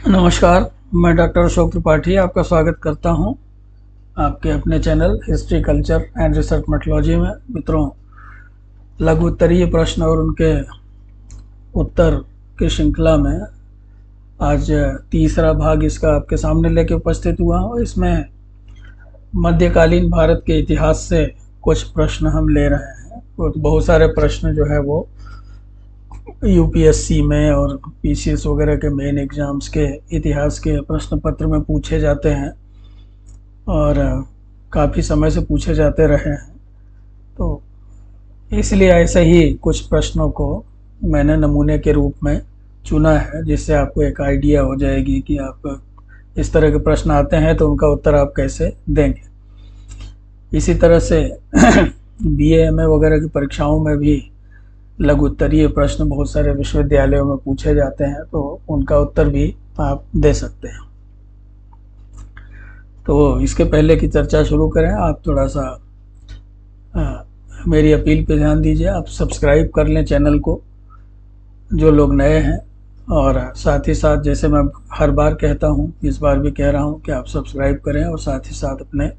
नमस्कार। मैं डॉक्टर अशोक त्रिपाठी आपका स्वागत करता हूं आपके अपने channel history culture and research methodology में। मित्रों, लघु उत्तरीय प्रश्न और उनके उत्तर की श्रृंखला में आज तीसरा भाग इसका आपके सामने लेके उपस्थित हुआ हूं। इसमें मध्यकालीन भारत के इतिहास से कुछ प्रश्न हम ले रहे हैं। और बहुत सारे प्रश्न जो है वो यूपीएससी में और पीसीएस वगैरह के मेन एग्जाम्स के इतिहास के प्रश्न पत्र में पूछे जाते हैं और काफ़ी समय से पूछे जाते रहे हैं। तो इसलिए ऐसे ही कुछ प्रश्नों को मैंने नमूने के रूप में चुना है, जिससे आपको एक आइडिया हो जाएगी कि आप इस तरह के प्रश्न आते हैं तो उनका उत्तर आप कैसे देंगे। इसी तरह से बीए एमए वगैरह की परीक्षाओं में भी लघु उत्तरीय प्रश्न बहुत सारे विश्वविद्यालयों में पूछे जाते हैं, तो उनका उत्तर भी आप दे सकते हैं। तो इसके पहले की चर्चा शुरू करें, आप थोड़ा सा मेरी अपील पे ध्यान दीजिए। आप सब्सक्राइब कर लें चैनल को, जो लोग नए हैं, और साथ ही साथ जैसे मैं हर बार कहता हूँ, इस बार भी कह रहा हूँ कि आप सब्सक्राइब करें और साथ ही साथ अपने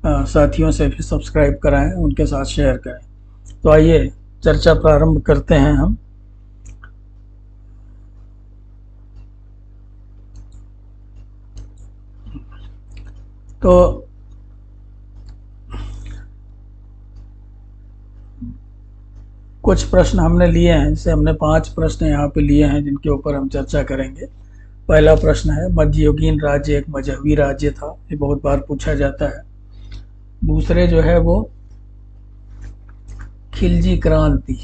साथियों से भी सब्सक्राइब कराएं, उनके साथ शेयर करें। तो आइए चर्चा प्रारंभ करते हैं हम। तो कुछ प्रश्न हमने लिए हैं, जैसे हमने 5 प्रश्न यहाँ पे लिए हैं जिनके ऊपर हम चर्चा करेंगे। पहला प्रश्न है, मध्ययुगीन राज्य एक मजहबी राज्य था। ये बहुत बार पूछा जाता है। दूसरे जो है वो खिलजी क्रांति।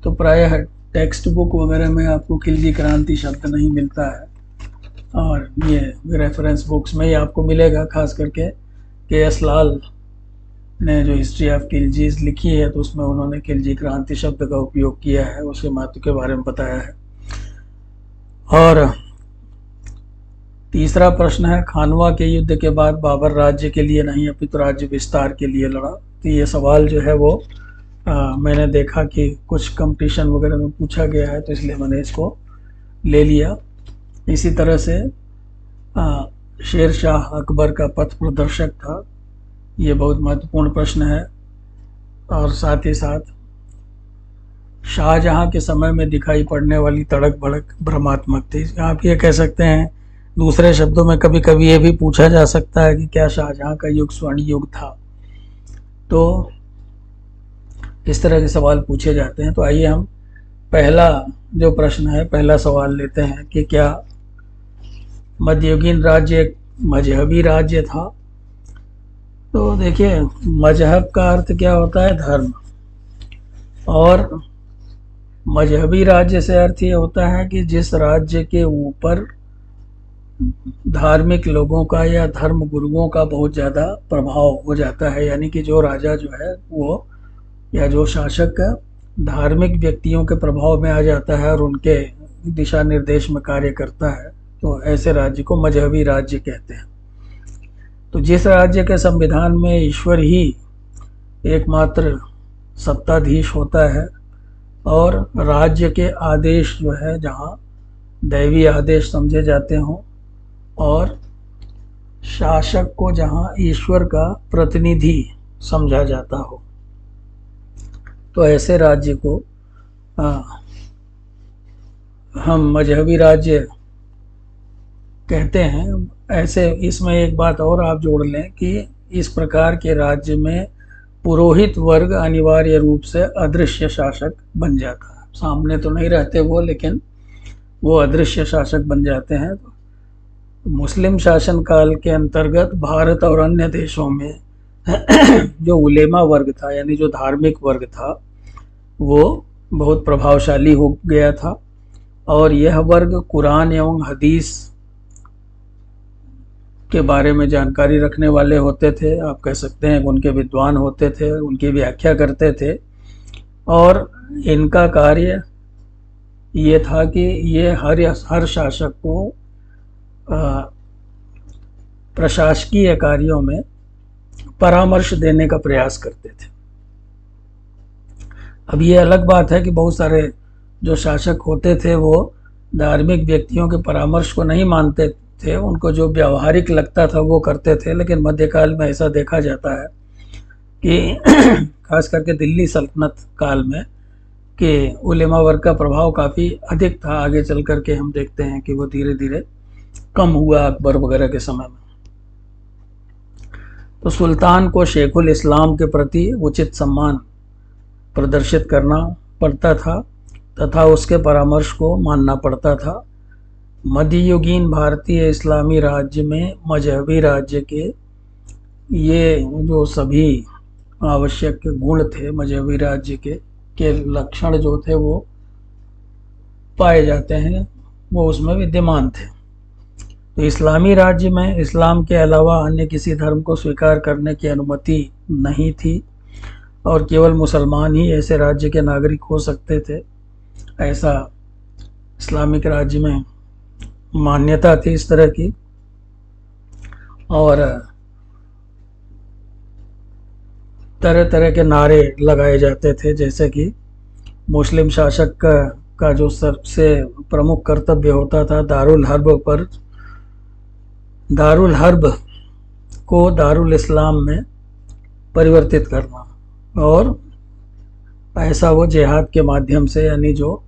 तो प्रायः टेक्स्ट बुक वगैरह में आपको खिलजी क्रांति शब्द नहीं मिलता है, और ये रेफरेंस बुक्स में ही आपको मिलेगा। खास करके के.एस. लाल ने जो हिस्ट्री ऑफ खिलजीज लिखी है, तो उसमें उन्होंने खिलजी क्रांति शब्द का उपयोग किया है, उसके महत्व के बारे में बताया है। और तीसरा प्रश्न है, खानवा के युद्ध के बाद बाबर राज्य के लिए नहीं अपितु राज्य विस्तार के लिए लड़ा। तो ये सवाल जो है वो मैंने देखा कि कुछ कंपटीशन वगैरह में पूछा गया है, तो इसलिए मैंने इसको ले लिया। इसी तरह से शेर शाह अकबर का पथ प्रदर्शक था। ये बहुत महत्वपूर्ण प्रश्न है। और साथ ही साथ शाहजहां के समय में दिखाई पड़ने वाली तड़क भड़क भ्रमात्मक थी। आप ये कह सकते हैं, दूसरे शब्दों में कभी कभी ये भी पूछा जा सकता है कि क्या शाहजहां का युग स्वर्ण युग था। तो इस तरह के सवाल पूछे जाते हैं। तो आइए हम पहला जो प्रश्न है, पहला सवाल लेते हैं कि क्या मध्ययुगीन राज्य एक मजहबी राज्य था। तो देखिए, मजहब का अर्थ क्या होता है? धर्म। और मजहबी राज्य से अर्थ ये होता है कि जिस राज्य के ऊपर धार्मिक लोगों का या धर्म गुरुओं का बहुत ज़्यादा प्रभाव हो जाता है, यानी कि जो राजा जो है वो या जो शासक धार्मिक व्यक्तियों के प्रभाव में आ जाता है और उनके दिशा निर्देश में कार्य करता है, तो ऐसे राज्य को मजहबी राज्य कहते हैं। तो जिस राज्य के संविधान में ईश्वर ही एकमात्र सत्ताधीश होता है और राज्य के आदेश जो है जहाँ दैवी आदेश समझे जाते हों और शासक को जहाँ ईश्वर का प्रतिनिधि समझा जाता हो, तो ऐसे राज्य को हम मजहबी राज्य कहते हैं। ऐसे इसमें एक बात और आप जोड़ लें कि इस प्रकार के राज्य में पुरोहित वर्ग अनिवार्य रूप से अदृश्य शासक बन जाता है। सामने तो नहीं रहते वो, लेकिन वो अदृश्य शासक बन जाते हैं। मुस्लिम शासन काल के अंतर्गत भारत और अन्य देशों में जो उलेमा वर्ग था, यानी जो धार्मिक वर्ग था, वो बहुत प्रभावशाली हो गया था। और यह वर्ग कुरान एवं हदीस के बारे में जानकारी रखने वाले होते थे। आप कह सकते हैं उनके विद्वान होते थे, उनकी व्याख्या करते थे। और इनका कार्य ये था कि ये हर शासक को प्रशासकीय कार्यों में परामर्श देने का प्रयास करते थे। अब ये अलग बात है कि बहुत सारे जो शासक होते थे वो धार्मिक व्यक्तियों के परामर्श को नहीं मानते थे, उनको जो व्यावहारिक लगता था वो करते थे। लेकिन मध्यकाल में ऐसा देखा जाता है कि खास करके दिल्ली सल्तनत काल में कि उलेमा वर्ग का प्रभाव काफ़ी अधिक था। आगे चल कर के हम देखते हैं कि वो धीरे धीरे कम हुआ अकबर वगैरह के समय में। तो सुल्तान को शेखुल इस्लाम के प्रति उचित सम्मान प्रदर्शित करना पड़ता था तथा उसके परामर्श को मानना पड़ता था। मध्ययुगीन भारतीय इस्लामी राज्य में मजहबी राज्य के ये जो सभी आवश्यक गुण थे, मजहबी राज्य के लक्षण जो थे वो पाए जाते हैं, वो उसमें विद्यमान थे। तो इस्लामी राज्य में इस्लाम के अलावा अन्य किसी धर्म को स्वीकार करने की अनुमति नहीं थी और केवल मुसलमान ही ऐसे राज्य के नागरिक हो सकते थे, ऐसा इस्लामिक राज्य में मान्यता थी इस तरह की। और तरह तरह के नारे लगाए जाते थे, जैसे कि मुस्लिम शासक का जो सबसे प्रमुख कर्तव्य होता था दारुल हर्ब को दारुल इस्लाम में परिवर्तित करना, और ऐसा वो जिहाद के माध्यम से, यानी जो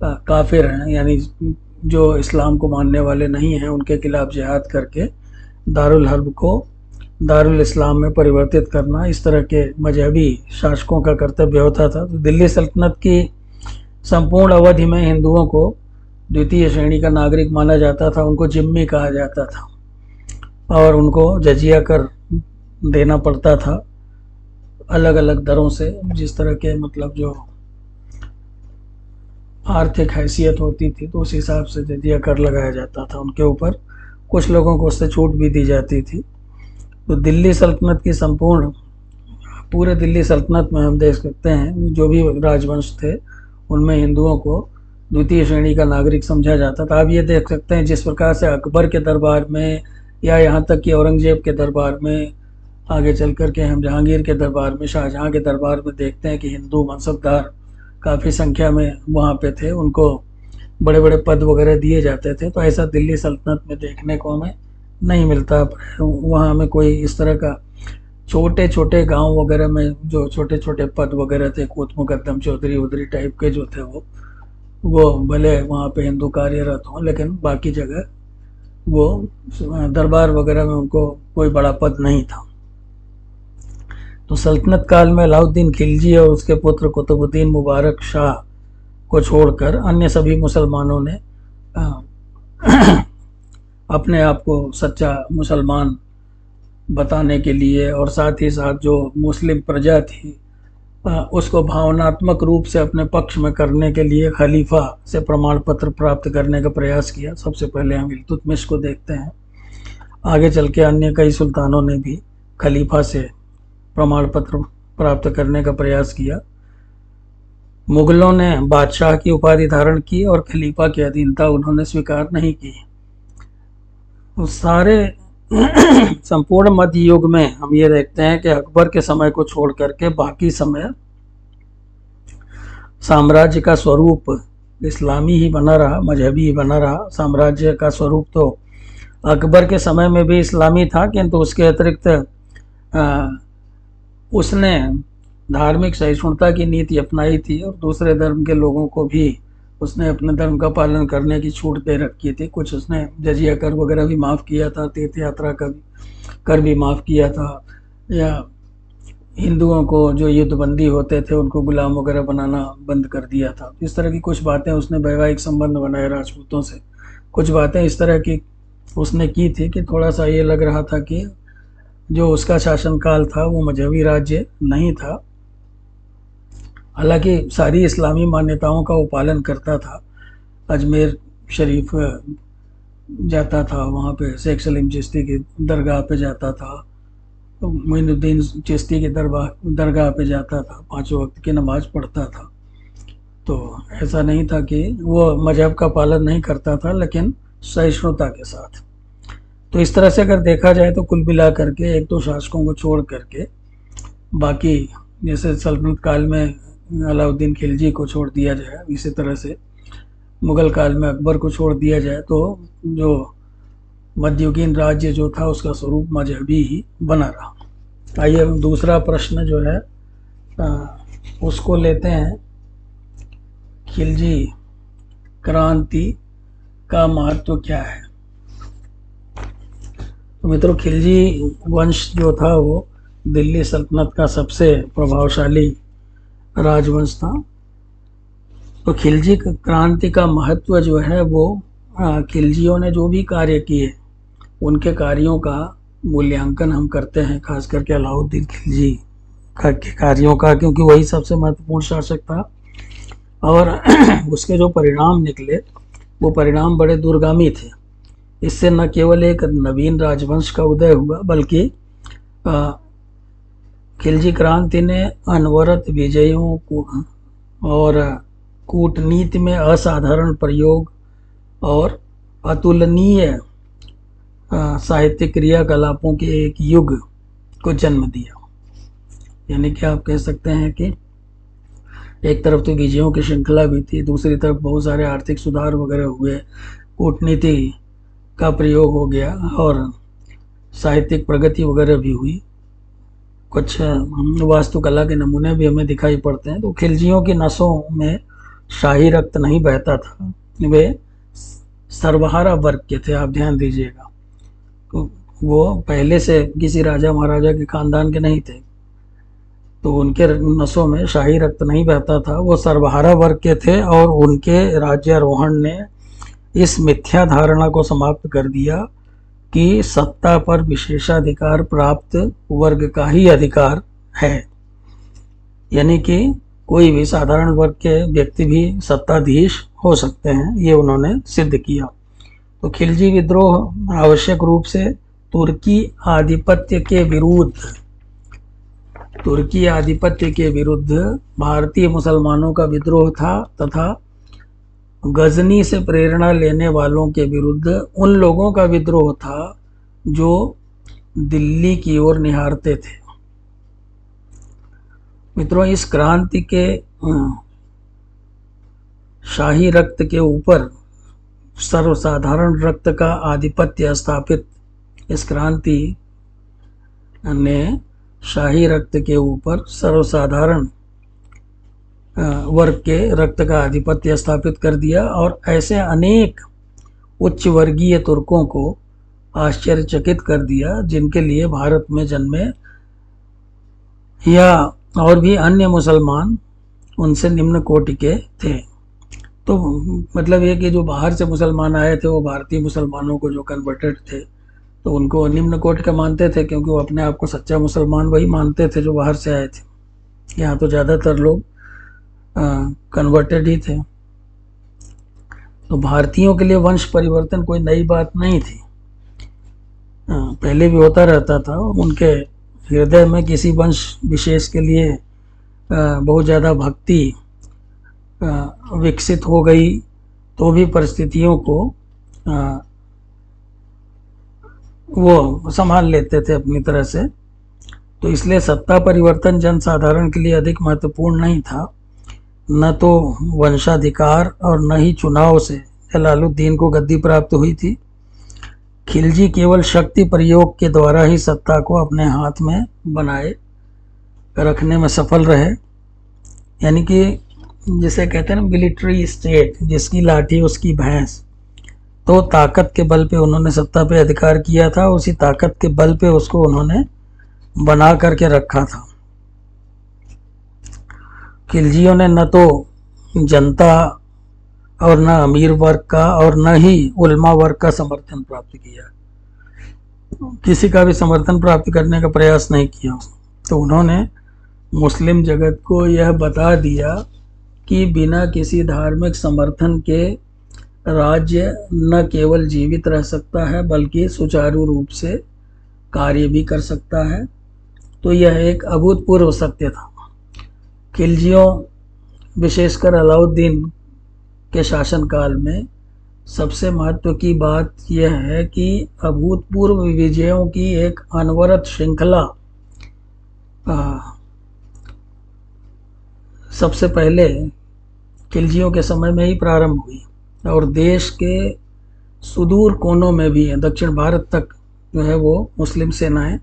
काफिर हैं, यानी जो इस्लाम को मानने वाले नहीं हैं, उनके खिलाफ जिहाद करके दारुल हर्ब को दारुल इस्लाम में परिवर्तित करना, इस तरह के मजहबी शासकों का कर्तव्य होता था। तो दिल्ली सल्तनत की संपूर्ण अवधि में हिंदुओं को द्वितीय श्रेणी का नागरिक माना जाता था, उनको जिम्मी कहा जाता था और उनको जजिया कर देना पड़ता था अलग अलग दरों से, जिस तरह के मतलब जो आर्थिक हैसियत होती थी तो उस हिसाब से जजिया कर लगाया जाता था उनके ऊपर। कुछ लोगों को उससे छूट भी दी जाती थी। तो दिल्ली सल्तनत की पूरे दिल्ली सल्तनत में हम देख सकते हैं जो भी राजवंश थे उनमें हिंदुओं को द्वितीय श्रेणी का नागरिक समझा जाता था। आप ये देख सकते हैं जिस प्रकार से अकबर के दरबार में या यहाँ तक कि औरंगजेब के दरबार में, आगे चल कर के हम जहांगीर के दरबार में, शाहजहाँ के दरबार में देखते हैं कि हिंदू मनसबदार काफ़ी संख्या में वहाँ पे थे, उनको बड़े बड़े पद वगैरह दिए जाते थे। तो ऐसा दिल्ली सल्तनत में देखने को हमें नहीं मिलता। वहाँ हमें कोई इस तरह का छोटे छोटे गांव वगैरह में जो छोटे छोटे पद वगैरह थे, कूत मुकद्दम चौधरी उधरी टाइप के जो थे, वो भले वहाँ पे हिंदू कार्यरत हों, लेकिन बाकी जगह वो दरबार वगैरह में उनको कोई बड़ा पद नहीं था। तो सल्तनत काल में अलाउद्दीन खिलजी और उसके पुत्र कुतुबुद्दीन मुबारक शाह को छोड़कर अन्य सभी मुसलमानों ने अपने आप को सच्चा मुसलमान बताने के लिए और साथ ही साथ जो मुस्लिम प्रजा थी उसको भावनात्मक रूप से अपने पक्ष में करने के लिए खलीफा से प्रमाण पत्र प्राप्त करने का प्रयास किया। सबसे पहले हम इल्तुतमिश को देखते हैं, आगे चल के अन्य कई सुल्तानों ने भी खलीफा से प्रमाण पत्र प्राप्त करने का प्रयास किया। मुगलों ने बादशाह की उपाधि धारण की और खलीफा की अधीनता उन्होंने स्वीकार नहीं की। उस सारे संपूर्ण मध्य युग में हम ये देखते हैं कि अकबर के समय को छोड़ करके बाकी समय साम्राज्य का स्वरूप इस्लामी ही बना रहा, मजहबी ही बना रहा। साम्राज्य का स्वरूप तो अकबर के समय में भी इस्लामी था, किंतु उसके अतिरिक्त उसने धार्मिक सहिष्णुता की नीति अपनाई थी और दूसरे धर्म के लोगों को भी उसने अपने धर्म का पालन करने की छूट दे रखी थी। कुछ उसने जजिया कर वगैरह भी माफ़ किया था, तीर्थ यात्रा का कर भी माफ़ किया था, या हिंदुओं को जो युद्धबंदी होते थे उनको गुलाम वगैरह बनाना बंद कर दिया था। इस तरह की कुछ बातें उसने वैवाहिक संबंध बनाए राजपूतों से, कुछ बातें इस तरह की उसने की थी कि थोड़ा सा ये लग रहा था कि जो उसका शासनकाल था वो मजहबी राज्य नहीं था। हालांकि सारी इस्लामी मान्यताओं का वो पालन करता था। अजमेर शरीफ जाता था, वहाँ पे शेख सलीम चिश्ती की दरगाह पे जाता था, तो मोइनुद्दीन चिश्ती की दरगाह पे जाता था, 5 वक्त की नमाज पढ़ता था। तो ऐसा नहीं था कि वो मजहब का पालन नहीं करता था, लेकिन सहिष्णुता के साथ। तो इस तरह से अगर देखा जाए तो कुल मिला करके एक दो शासकों को छोड़ करके बाकी, जैसे सल्तनत काल में अलाउद्दीन खिलजी को छोड़ दिया जाए, इसी तरह से मुगल काल में अकबर को छोड़ दिया जाए तो जो मध्ययुगीन राज्य जो था उसका स्वरूप मजहबी ही बना रहा। आइए हम दूसरा प्रश्न जो है उसको लेते हैं। खिलजी क्रांति का महत्व क्या है? तो मित्रों, खिलजी वंश जो था वो दिल्ली सल्तनत का सबसे प्रभावशाली राजवंश था। तो खिलजी क्रांति का महत्व जो है वो खिलजियों ने जो भी कार्य किए उनके कार्यों का मूल्यांकन हम करते हैं, खास करके अलाउद्दीन खिलजी के कार्यों का, क्योंकि वही सबसे महत्वपूर्ण शासक था। और उसके जो परिणाम निकले वो परिणाम बड़े दूरगामी थे। इससे न केवल एक नवीन राजवंश का उदय हुआ बल्कि खिलजी क्रांति ने अनवरत विजयों को और कूटनीति में असाधारण प्रयोग और अतुलनीय साहित्यिक क्रियाकलापों के एक युग को जन्म दिया। यानी कि आप कह सकते हैं कि एक तरफ तो विजयों की श्रृंखला भी थी, दूसरी तरफ बहुत सारे आर्थिक सुधार वगैरह हुए, कूटनीति का प्रयोग हो गया और साहित्यिक प्रगति वगैरह भी हुई। कुछ वास्तुकला के नमूने भी हमें दिखाई पड़ते हैं। तो खिलजियों की नसों में शाही रक्त नहीं बहता था, वे सर्वहारा वर्ग के थे। आप ध्यान दीजिएगा, तो वो पहले से किसी राजा महाराजा के खानदान के नहीं थे, तो उनके नसों में शाही रक्त नहीं बहता था, वो सर्वहारा वर्ग के थे। और उनके राज्यारोहण ने इस मिथ्या धारणा को समाप्त कर दिया कि सत्ता पर विशेषाधिकार प्राप्त वर्ग का ही अधिकार है, यानी कि कोई भी साधारण वर्ग के व्यक्ति भी सत्ताधीश हो सकते हैं। ये उन्होंने सिद्ध किया। तो खिलजी विद्रोह आवश्यक रूप से तुर्की आधिपत्य के विरुद्ध भारतीय मुसलमानों का विद्रोह था तथा गजनी से प्रेरणा लेने वालों के विरुद्ध उन लोगों का विद्रोह था जो दिल्ली की ओर निहारते थे। मित्रों, इस क्रांति के शाही रक्त के ऊपर सर्वसाधारण रक्त का आधिपत्य स्थापित, इस क्रांति ने शाही रक्त के ऊपर सर्वसाधारण वर्ग के रक्त का आधिपत्य स्थापित कर दिया और ऐसे अनेक उच्च वर्गीय तुर्कों को आश्चर्यचकित कर दिया जिनके लिए भारत में जन्मे या और भी अन्य मुसलमान उनसे निम्न कोटि के थे। तो मतलब ये कि जो बाहर से मुसलमान आए थे वो भारतीय मुसलमानों को जो कन्वर्टेड थे तो उनको निम्न कोटि का मानते थे, क्योंकि वो अपने आप को सच्चा मुसलमान वही मानते थे जो बाहर से आए थे। यहाँ तो ज़्यादातर लोग कन्वर्टेड ही थे। तो भारतीयों के लिए वंश परिवर्तन कोई नई बात नहीं थी, पहले भी होता रहता था। उनके हृदय में किसी वंश विशेष के लिए बहुत ज़्यादा भक्ति विकसित हो गई तो भी परिस्थितियों को वो संभाल लेते थे अपनी तरह से। तो इसलिए सत्ता परिवर्तन जनसाधारण के लिए अधिक महत्वपूर्ण नहीं था। न तो वंशाधिकार और न ही चुनाव से जलालुद्दीन को गद्दी प्राप्त हुई थी। खिलजी केवल शक्ति प्रयोग के द्वारा ही सत्ता को अपने हाथ में बनाए रखने में सफल रहे। यानी कि जिसे कहते हैं ना मिलिट्री स्टेट, जिसकी लाठी उसकी भैंस, तो ताकत के बल पे उन्होंने सत्ता पे अधिकार किया था, उसी ताकत के बल पे उसको उन्होंने बना करके रखा था। खिलजियों ने न तो जनता और न अमीर वर्ग का और न ही उल्मा वर्ग का समर्थन प्राप्त किया, किसी का भी समर्थन प्राप्त करने का प्रयास नहीं किया। तो उन्होंने मुस्लिम जगत को यह बता दिया कि बिना किसी धार्मिक समर्थन के राज्य न केवल जीवित रह सकता है बल्कि सुचारू रूप से कार्य भी कर सकता है। तो यह एक अभूतपूर्व सत्य था। खिलजियों, विशेषकर अलाउद्दीन के शासनकाल में सबसे महत्व की बात यह है कि अभूतपूर्व विजयों की एक अनवरत श्रृंखला सबसे पहले खिलजियों के समय में ही प्रारंभ हुई। और देश के सुदूर कोनों में भी दक्षिण भारत तक जो है वो मुस्लिम सेनाएं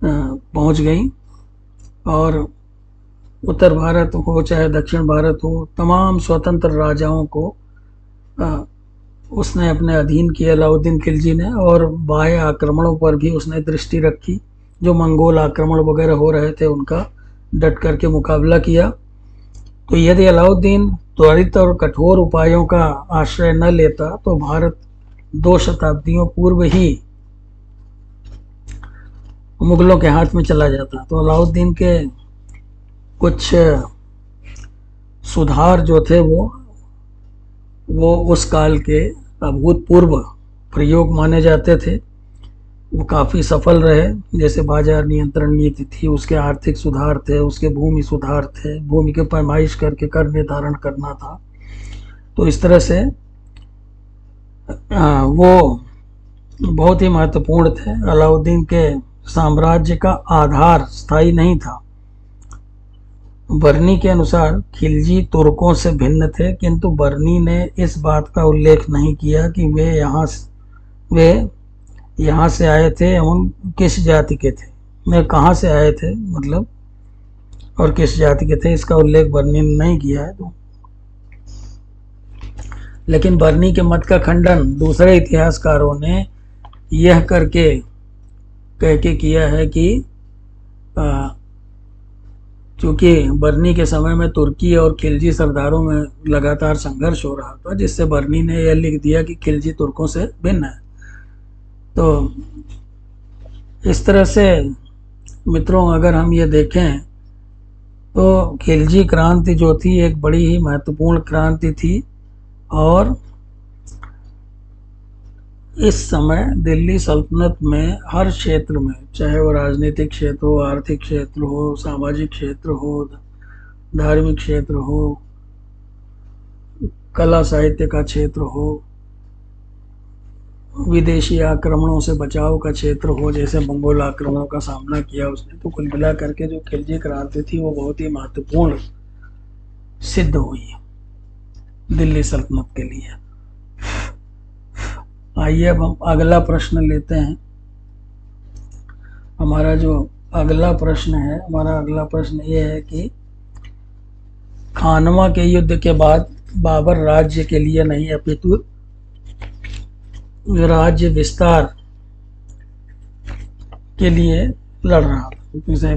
पहुंच गईं। और उत्तर भारत हो चाहे दक्षिण भारत हो, तमाम स्वतंत्र राजाओं को उसने अपने अधीन किया अलाउद्दीन खिलजी ने। और बाह्य आक्रमणों पर भी उसने दृष्टि रखी, जो मंगोल आक्रमण वगैरह हो रहे थे उनका डट करके मुकाबला किया। तो यदि अलाउद्दीन त्वरित और कठोर उपायों का आश्रय न लेता तो भारत 2 शताब्दियों पूर्व ही मुगलों के हाथ में चला जाता। तो अलाउद्दीन के कुछ सुधार जो थे वो उस काल के अभूतपूर्व प्रयोग माने जाते थे। वो काफ़ी सफल रहे। जैसे बाजार नियंत्रण नीति थी, उसके आर्थिक सुधार थे, उसके भूमि सुधार थे, भूमि की पैमाइश करके कर निर्धारण करना था। तो इस तरह से वो बहुत ही महत्वपूर्ण थे। अलाउद्दीन के साम्राज्य का आधार स्थायी नहीं था। बर्नी के अनुसार खिलजी तुर्कों से भिन्न थे, किंतु बर्नी ने इस बात का उल्लेख नहीं किया कि वे यहाँ से आए थे एवं किस जाति के थे। वे कहाँ से आए थे मतलब, और किस जाति के थे, इसका उल्लेख बर्नी ने नहीं किया है। तो लेकिन बर्नी के मत का खंडन दूसरे इतिहासकारों ने यह कह के किया है कि चूँकि बर्नी के समय में तुर्की और खिलजी सरदारों में लगातार संघर्ष हो रहा था, जिससे बर्नी ने यह लिख दिया कि खिलजी तुर्कों से भिन्न है। तो इस तरह से मित्रों, अगर हम ये देखें तो खिलजी क्रांति जो थी एक बड़ी ही महत्वपूर्ण क्रांति थी। और इस समय दिल्ली सल्तनत में हर क्षेत्र में, चाहे वो राजनीतिक क्षेत्र हो, आर्थिक क्षेत्र हो, सामाजिक क्षेत्र हो, धार्मिक क्षेत्र हो, कला साहित्य का क्षेत्र हो, विदेशी आक्रमणों से बचाव का क्षेत्र हो, जैसे मंगोल आक्रमणों का सामना किया उसने, तो कुल मिला करके जो खिलजी क्रांति थी वो बहुत ही महत्वपूर्ण सिद्ध हुई दिल्ली सल्तनत के लिए। आइए अब हम अगला प्रश्न लेते हैं। हमारा अगला प्रश्न ये है कि खानवा के युद्ध के बाद बाबर राज्य के लिए नहीं अपितु राज्य विस्तार के लिए लड़ रहा था।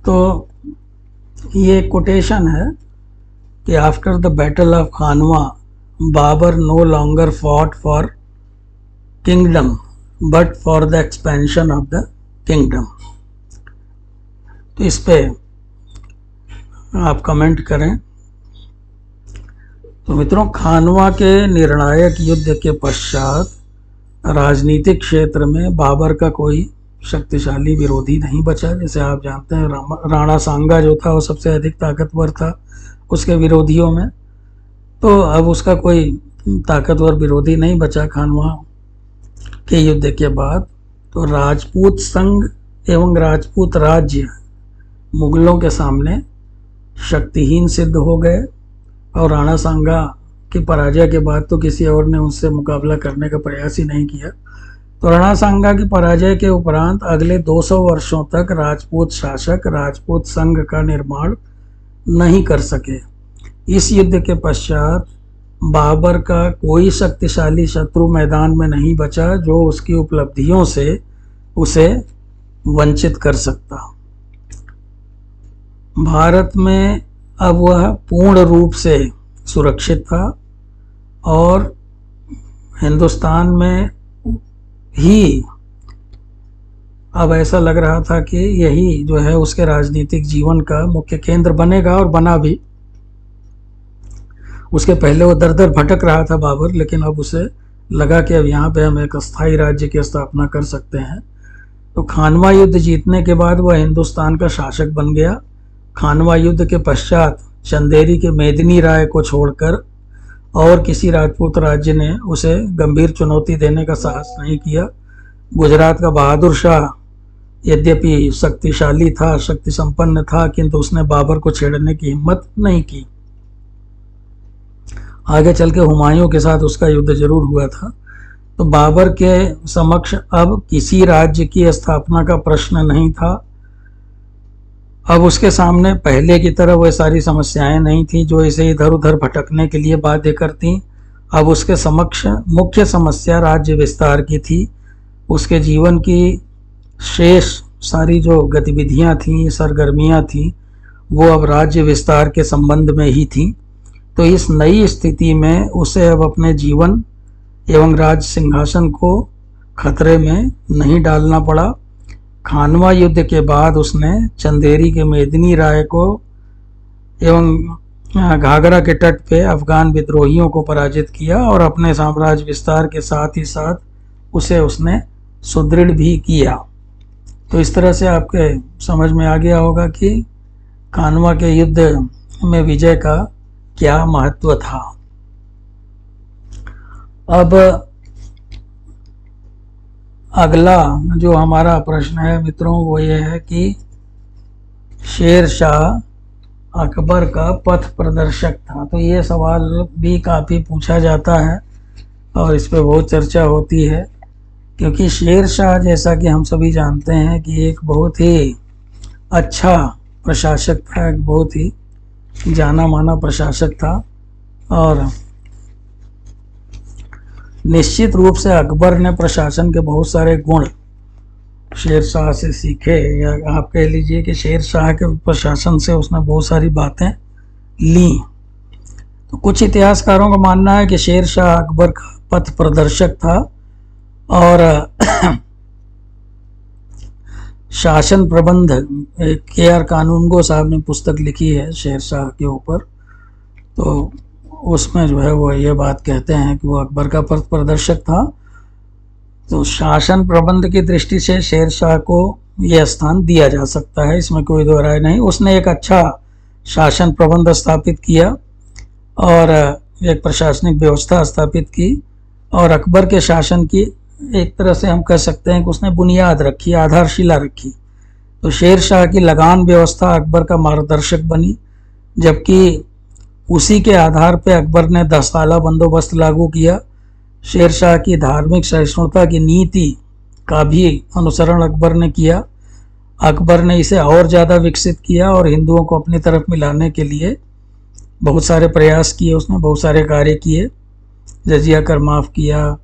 तो ये कोटेशन है कि after the battle of Khanwa Babar no longer fought for kingdom but for the expansion of the kingdom. तो इस पे आप कमेंट करें। तो मित्रों, खानवा के निर्णायक युद्ध के पश्चात राजनीतिक क्षेत्र में बाबर का कोई शक्तिशाली विरोधी नहीं बचा। जैसे आप जानते हैं, राणा सांगा जो था वो सबसे अधिक ताकतवर था उसके विरोधियों में। तो अब उसका कोई ताकतवर विरोधी नहीं बचा खानवा के युद्ध के बाद। तो राजपूत संघ एवं राजपूत राज्य मुगलों के सामने शक्तिहीन सिद्ध हो गए। और राणा सांगा की पराजय के बाद तो किसी और ने उससे मुकाबला करने का प्रयास ही नहीं किया। तो राणा सांगा की पराजय के उपरांत अगले 200 वर्षों तक राजपूत शासक राजपूत संघ का निर्माण नहीं कर सके। इस युद्ध के पश्चात बाबर का कोई शक्तिशाली शत्रु मैदान में नहीं बचा जो उसकी उपलब्धियों से उसे वंचित कर सकता। भारत में अब वह पूर्ण रूप से सुरक्षित था और हिंदुस्तान में ही अब ऐसा लग रहा था कि यही जो है उसके राजनीतिक जीवन का मुख्य केंद्र बनेगा, और बना भी। उसके पहले वो दर दर भटक रहा था बाबर, लेकिन अब उसे लगा कि अब यहाँ पे हम एक अस्थायी राज्य की स्थापना कर सकते हैं। तो खानवा युद्ध जीतने के बाद वह हिंदुस्तान का शासक बन गया। खानवा युद्ध के पश्चात चंदेरी के मेदिनी राय को छोड़कर और किसी राजपूत राज्य ने उसे गंभीर चुनौती देने का साहस नहीं किया। गुजरात का बहादुर शाह यद्यपि शक्तिशाली था, शक्ति संपन्न था, किंतु उसने बाबर को छेड़ने की हिम्मत नहीं की। आगे चल के हुमायूं के साथ उसका युद्ध जरूर हुआ था। तो बाबर के समक्ष अब किसी राज्य की स्थापना का प्रश्न नहीं था। अब उसके सामने पहले की तरह वह सारी समस्याएं नहीं थी जो इसे इधर उधर भटकने के लिए बाध्य करती। अब उसके समक्ष मुख्य समस्या राज्य विस्तार की थी। उसके जीवन की शेष सारी जो गतिविधियां थीं, सरगर्मियां थीं, वो अब राज्य विस्तार के संबंध में ही थीं। तो इस नई स्थिति में उसे अब अपने जीवन एवं राज सिंहासन को खतरे में नहीं डालना पड़ा। खानवा युद्ध के बाद उसने चंदेरी के मेदिनी राय को एवं घाघरा के तट पे अफगान विद्रोहियों को पराजित किया और अपने साम्राज्य विस्तार के साथ ही साथ उसे उसने सुदृढ़ भी किया। तो इस तरह से आपके समझ में आ गया होगा कि खानवा के युद्ध में विजय का क्या महत्व था। अब अगला जो हमारा प्रश्न है मित्रों वो ये है कि शेर शाह अकबर का पथ प्रदर्शक था। तो ये सवाल भी काफ़ी पूछा जाता है और इस पर बहुत चर्चा होती है, क्योंकि शेर शाह जैसा कि हम सभी जानते हैं कि एक बहुत ही अच्छा प्रशासक था, एक बहुत ही जाना माना प्रशासक था और निश्चित रूप से अकबर ने प्रशासन के बहुत सारे गुण शेर शाह से सीखे, या आप कह लीजिए कि शेर शाह के प्रशासन से उसने बहुत सारी बातें ली। तो कुछ इतिहासकारों का मानना है कि शेर शाह अकबर का पथ प्रदर्शक था और शासन प्रबंध के.आर. कानूनगो साहब ने पुस्तक लिखी है शेर शाह के ऊपर। तो उसमें जो है वो ये बात कहते हैं कि वो अकबर का पथ प्रदर्शक था। तो शासन प्रबंध की दृष्टि से शेर शाह को यह स्थान दिया जा सकता है, इसमें कोई दो राय नहीं। उसने एक अच्छा शासन प्रबंध स्थापित किया और एक प्रशासनिक व्यवस्था स्थापित की और अकबर के शासन की एक तरह से हम कह सकते हैं कि उसने बुनियाद रखी, आधारशिला रखी। तो शेर शाह की लगान व्यवस्था अकबर का मार्गदर्शक बनी, जबकि उसी के आधार पर अकबर ने 10 साला बंदोबस्त लागू किया। शेर शाह की धार्मिक सहिष्णुता की नीति का भी अनुसरण अकबर ने किया। अकबर ने इसे और ज़्यादा विकसित किया और हिंदुओं को अपनी तरफ मिलाने के लिए बहुत सारे प्रयास किए, उसने बहुत सारे कार्य किए। जजिया कर माफ़ किया,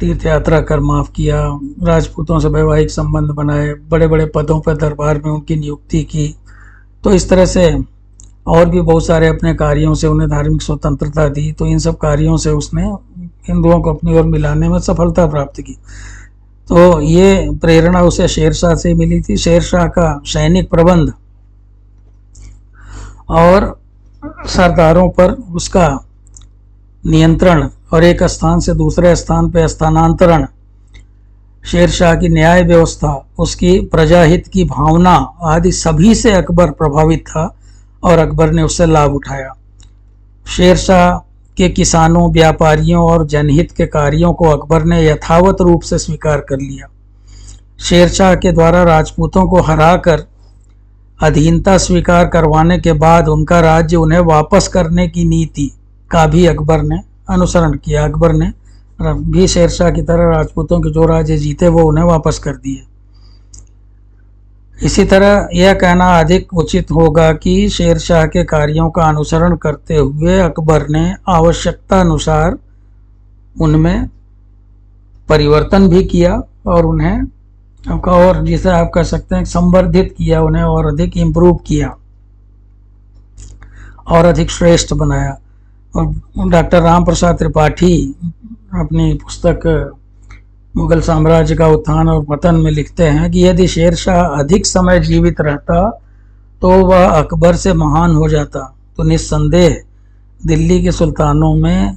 तीर्थ यात्रा कर माफ़ किया, राजपूतों से वैवाहिक संबंध बनाए, बड़े बड़े पदों पर दरबार में उनकी नियुक्ति की। तो इस तरह से और भी बहुत सारे अपने कार्यों से उन्हें धार्मिक स्वतंत्रता दी। तो इन सब कार्यों से उसने हिंदुओं को अपनी ओर मिलाने में सफलता प्राप्त की। तो ये प्रेरणा उसे शेर शाह से मिली थी। शेर शाह का सैनिक प्रबंध और सरदारों पर उसका नियंत्रण और एक स्थान से दूसरे स्थान पर स्थानांतरण, शेर शाह की न्याय व्यवस्था, उसकी प्रजाहित की भावना आदि सभी से अकबर प्रभावित था और अकबर ने उससे लाभ उठाया। शेर शाह के किसानों, व्यापारियों और जनहित के कार्यों को अकबर ने यथावत रूप से स्वीकार कर लिया। शेर शाह के द्वारा राजपूतों को हराकर अधीनता स्वीकार करवाने के बाद उनका राज्य उन्हें वापस करने की नीति का भी अकबर ने अनुसरण किया। अकबर ने भी शेर शाह की तरह राजपूतों के जो राज्य जीते वो उन्हें वापस कर दिए। इसी तरह यह कहना अधिक उचित होगा कि शेर शाह के कार्यों का अनुसरण करते हुए अकबर ने आवश्यकता अनुसार उनमें परिवर्तन भी किया और उन्हें और जिसे आप कह सकते हैं संवर्धित किया, उन्हें और अधिक इम्प्रूव किया और अधिक श्रेष्ठ बनाया। और डॉक्टर राम प्रसाद त्रिपाठी अपनी पुस्तक मुगल साम्राज्य का उत्थान और पतन में लिखते हैं कि यदि शेर शाह अधिक समय जीवित रहता तो वह अकबर से महान हो जाता। तो निस्संदेह दिल्ली के सुल्तानों में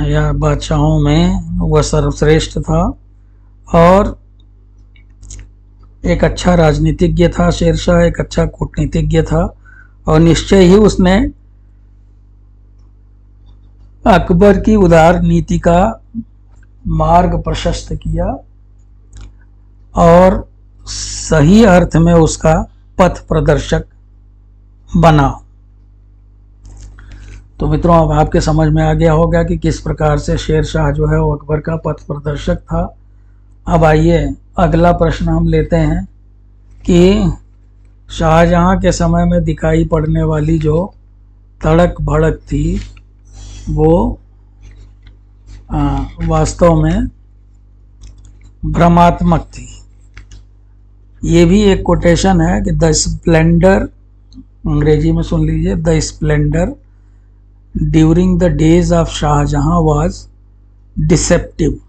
या बादशाहों में वह सर्वश्रेष्ठ था और एक अच्छा राजनीतिज्ञ था। शेर शाह एक अच्छा कूटनीतिज्ञ था और निश्चय ही उसने अकबर की उदार नीति का मार्ग प्रशस्त किया और सही अर्थ में उसका पथ प्रदर्शक बना। तो मित्रों, अब आपके समझ में आ गया होगा कि किस प्रकार से शेर शाह जो है वो अकबर का पथ प्रदर्शक था। अब आइए अगला प्रश्न हम लेते हैं कि शाहजहां के समय में दिखाई पड़ने वाली जो तड़क भड़क थी वो वास्तव में भ्रमात्मक थी। ये भी एक कोटेशन है कि द स्प्लेंडर, अंग्रेजी में सुन लीजिए, the splendour during the days of Shahjahan was deceptive.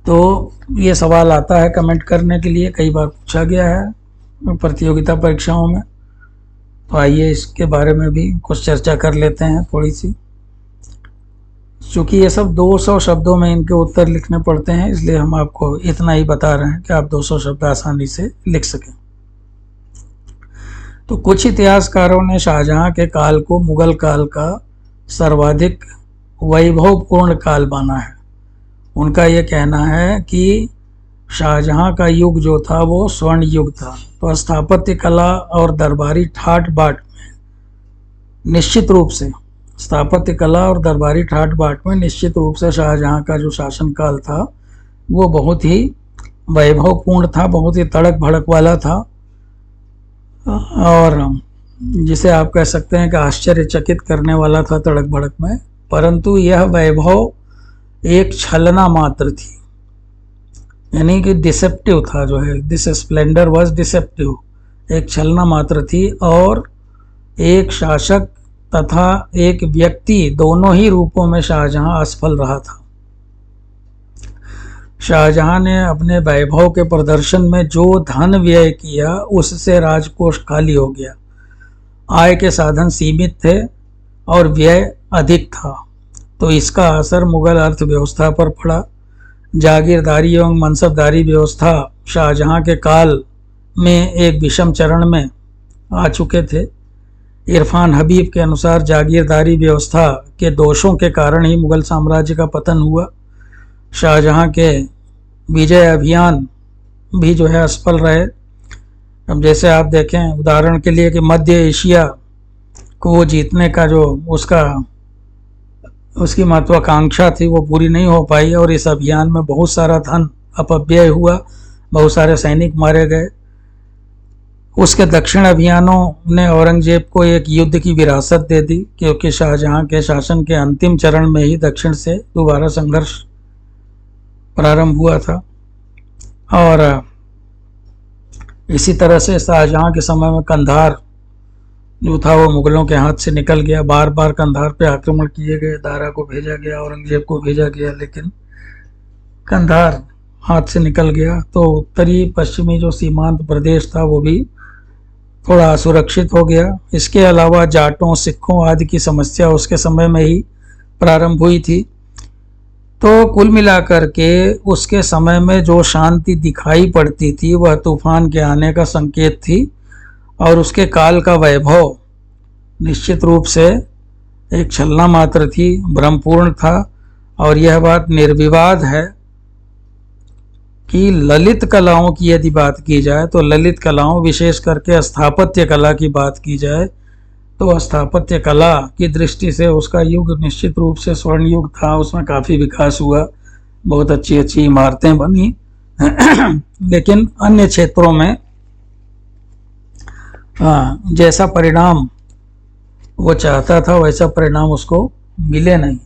तो ये सवाल आता है कमेंट करने के लिए, कई बार पूछा गया है प्रतियोगिता परीक्षाओं में। तो आइए इसके बारे में भी कुछ चर्चा कर लेते हैं थोड़ी सी। चूँकि ये सब 200 शब्दों में इनके उत्तर लिखने पड़ते हैं, इसलिए हम आपको इतना ही बता रहे हैं कि आप 200 शब्द आसानी से लिख सकें। तो कुछ इतिहासकारों ने शाहजहां के काल को मुगल काल का सर्वाधिक वैभवपूर्ण काल माना है। उनका ये कहना है कि शाहजहां का युग जो था वो स्वर्ण युग था। तो स्थापत्य कला और दरबारी ठाट बाट में निश्चित रूप से निश्चित रूप से शाहजहां का जो शासनकाल था वो बहुत ही वैभवपूर्ण था, बहुत ही तड़क भड़क वाला था, और जिसे आप कह सकते हैं कि आश्चर्यचकित करने वाला था तड़क भड़क में। परंतु यह वैभव एक छलना मात्र थी, यानी कि डिसेप्टिव था। जो है दिस स्प्लेंडर वाज डिसेप्टिव, एक छलना मात्र थी, और एक शासक तथा एक व्यक्ति दोनों ही रूपों में शाहजहां असफल रहा था। शाहजहां ने अपने वैभव के प्रदर्शन में जो धन व्यय किया उससे राजकोष खाली हो गया। आय के साधन सीमित थे और व्यय अधिक था। तो इसका असर मुगल अर्थव्यवस्था पर पड़ा। जागीरदारी एवं मनसबदारी व्यवस्था शाहजहां के काल में एक विषम चरण में आ चुके थे। इरफान हबीब के अनुसार जागीरदारी व्यवस्था के दोषों के कारण ही मुगल साम्राज्य का पतन हुआ। शाहजहां के विजय अभियान भी जो है असफल रहे। अब जैसे आप देखें उदाहरण के लिए कि मध्य एशिया को वो जीतने का जो उसकी महत्वाकांक्षा थी वो पूरी नहीं हो पाई, और इस अभियान में बहुत सारा धन अपव्यय हुआ, बहुत सारे सैनिक मारे गए। उसके दक्षिण अभियानों ने औरंगजेब को एक युद्ध की विरासत दे दी, क्योंकि शाहजहां के शासन के अंतिम चरण में ही दक्षिण से दोबारा संघर्ष प्रारंभ हुआ था। और इसी तरह से शाहजहां के समय में कंधार जो था वो मुगलों के हाथ से निकल गया। बार बार कंधार पे आक्रमण किए गए, दारा को भेजा गया, औरंगजेब को भेजा गया, लेकिन कंधार हाथ से निकल गया। तो उत्तरी पश्चिमी जो सीमांत प्रदेश था वो भी थोड़ा असुरक्षित हो गया। इसके अलावा जाटों, सिखों आदि की समस्या उसके समय में ही प्रारंभ हुई थी। तो कुल मिलाकर के उसके समय में जो शांति दिखाई पड़ती थी वह तूफान के आने का संकेत थी, और उसके काल का वैभव निश्चित रूप से एक छलना मात्र थी, भ्रमपूर्ण था। और यह बात निर्विवाद है कि ललित कलाओं की यदि बात की जाए तो ललित कलाओं, विशेष करके स्थापत्य कला की बात की जाए तो स्थापत्य कला की दृष्टि से उसका युग निश्चित रूप से स्वर्ण युग था। उसमें काफ़ी विकास हुआ, बहुत अच्छी अच्छी इमारतें बनी लेकिन अन्य क्षेत्रों में जैसा परिणाम वो चाहता था वैसा परिणाम उसको मिले नहीं।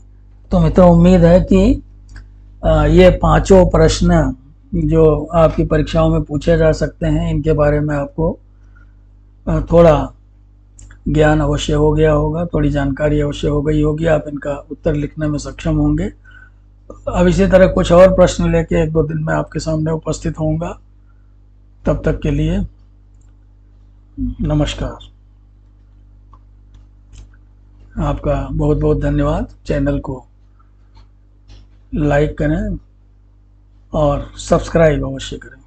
तो मित्रों, उम्मीद है कि ये पांचों प्रश्न जो आपकी परीक्षाओं में पूछे जा सकते हैं इनके बारे में आपको थोड़ा ज्ञान अवश्य हो गया होगा, थोड़ी जानकारी अवश्य हो गई होगी, आप इनका उत्तर लिखने में सक्षम होंगे। अब इसी तरह कुछ और प्रश्न लेके 1-2 दिन में आपके सामने उपस्थित होऊंगा। तब तक के लिए नमस्कार। आपका बहुत बहुत धन्यवाद। चैनल को लाइक करें और सब्सक्राइब अवश्य करें।